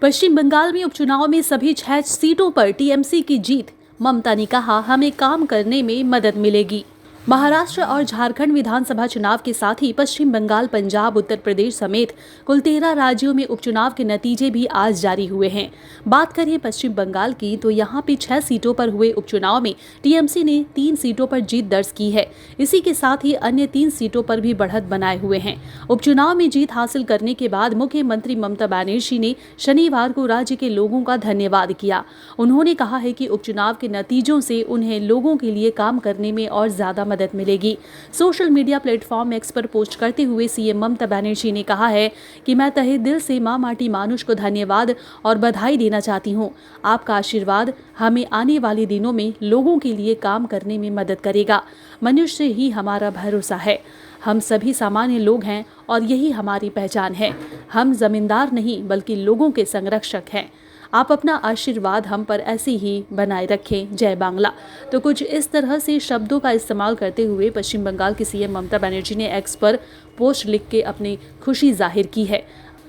पश्चिम बंगाल में उपचुनाव में सभी 6 सीटों पर टीएमसी की जीत। ममता ने कहा, हमें काम करने में मदद मिलेगी। महाराष्ट्र और झारखंड विधानसभा चुनाव के साथ ही पश्चिम बंगाल, पंजाब, उत्तर प्रदेश समेत कुल 13 राज्यों में उपचुनाव के नतीजे भी आज जारी हुए हैं। बात करें पश्चिम बंगाल की तो यहां पे 6 सीटों पर हुए उपचुनाव में टीएमसी ने 3 सीटों पर जीत दर्ज की है। इसी के साथ ही अन्य 3 सीटों पर भी बढ़त बनाए हुए हैं। उपचुनाव में जीत हासिल करने के बाद मुख्यमंत्री ममता बनर्जी ने शनिवार को राज्य के लोगों का धन्यवाद किया। उन्होंने कहा है कि उपचुनाव के नतीजों से उन्हें लोगों के लिए काम करने में और ज्यादा मदद मिलेगी। सोशल मीडिया प्लेटफॉर्म एक्स पर पोस्ट करते हुए सीएम ममता बनर्जी ने कहा है कि मैं तहे दिल से मां माटी मानुष को धन्यवाद और बधाई देना चाहती हूं। आपका आशीर्वाद हमें आने वाले दिनों में लोगों के लिए काम करने में मदद करेगा। मनुष्य ही हमारा भरोसा है। हम सभी सामान्य लोग हैं और यही हमारी पहचान है। हम जमींदार नहीं बल्कि लोगों के संरक्षक हैं। आप अपना आशीर्वाद हम पर ऐसे ही बनाए रखें। जय बांग्ला। तो कुछ इस तरह से शब्दों का इस्तेमाल करते हुए पश्चिम बंगाल की सीएम ममता बनर्जी ने एक्स पर पोस्ट लिख के अपनी खुशी जाहिर की है।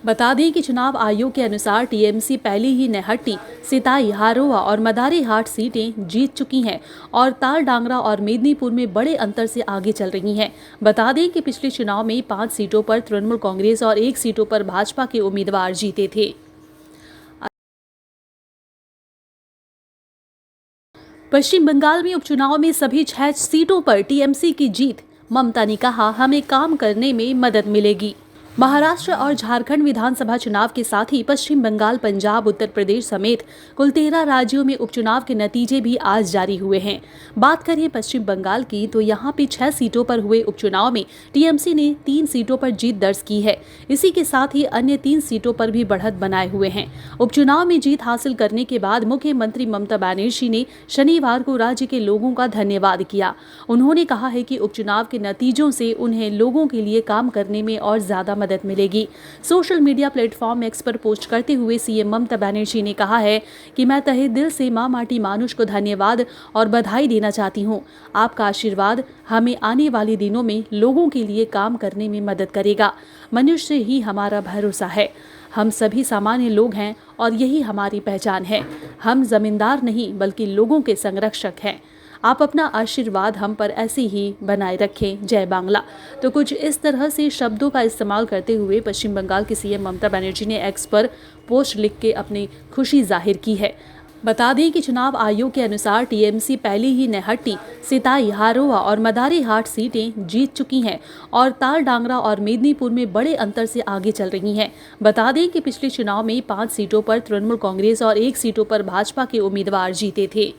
बता दें कि चुनाव आयोग के अनुसार टीएमसी पहले ही नेहट्टी, सिताई, हारोआ और मदारीहाट सीटें जीत चुकी हैं और तालडांगरा और मेदिनीपुर में बड़े अंतर से आगे चल रही हैं। बता दें कि पिछले चुनाव में 5 सीटों पर तृणमूल कांग्रेस और 1 सीटों पर भाजपा के उम्मीदवार जीते थे। पश्चिम बंगाल में उपचुनाव में सभी 6 सीटों पर टीएमसी की जीत। ममता ने कहा, हमें काम करने में मदद मिलेगी। महाराष्ट्र और झारखंड विधानसभा चुनाव के साथ ही पश्चिम बंगाल, पंजाब, उत्तर प्रदेश समेत कुल 13 राज्यों में उपचुनाव के नतीजे भी आज जारी हुए हैं। बात करें पश्चिम बंगाल की तो यहां पे 6 सीटों पर हुए उपचुनाव में टीएमसी ने 3 सीटों पर जीत दर्ज की है। इसी के साथ ही अन्य 3 सीटों पर भी बढ़त बनाए हुए हैं। उपचुनाव में जीत हासिल करने के बाद मुख्यमंत्री ममता बनर्जी ने शनिवार को राज्य के लोगों का धन्यवाद किया। उन्होंने कहा है कि उपचुनाव के नतीजों से उन्हें लोगों के लिए काम करने में और ज्यादा मदद मिलेगी। सोशल मीडिया प्लेटफॉर्म एक्स पर पोस्ट करते हुए सीएम ममता बनर्जी ने कहा है कि मैं तहे दिल से मां माटी मानुष को धन्यवाद और बधाई देना चाहती हूं। आपका आशीर्वाद हमें आने वाले दिनों में लोगों के लिए काम करने में मदद करेगा। मनुष्य ही हमारा भरोसा है। हम सभी सामान्य लोग हैं और यही हमारी पहचान है। हम जमींदार नहीं बल्कि लोगों के संरक्षक हैं। आप अपना आशीर्वाद हम पर ऐसे ही बनाए रखें। जय बांग्ला। तो कुछ इस तरह से शब्दों का इस्तेमाल करते हुए पश्चिम बंगाल की सीएम ममता बनर्जी ने एक्स पर पोस्ट लिख के अपनी खुशी जाहिर की है। बता दें कि चुनाव आयोग के अनुसार टीएमसी पहले ही नेहट्टी, सिताई, हारोआ और मदारीहाट सीटें जीत चुकी हैं और तालडांगरा और मेदिनीपुर में बड़े अंतर से आगे चल रही हैं। बता दें कि पिछले चुनाव में 5 सीटों पर तृणमूल कांग्रेस और 1 सीटों पर भाजपा के उम्मीदवार जीते थे।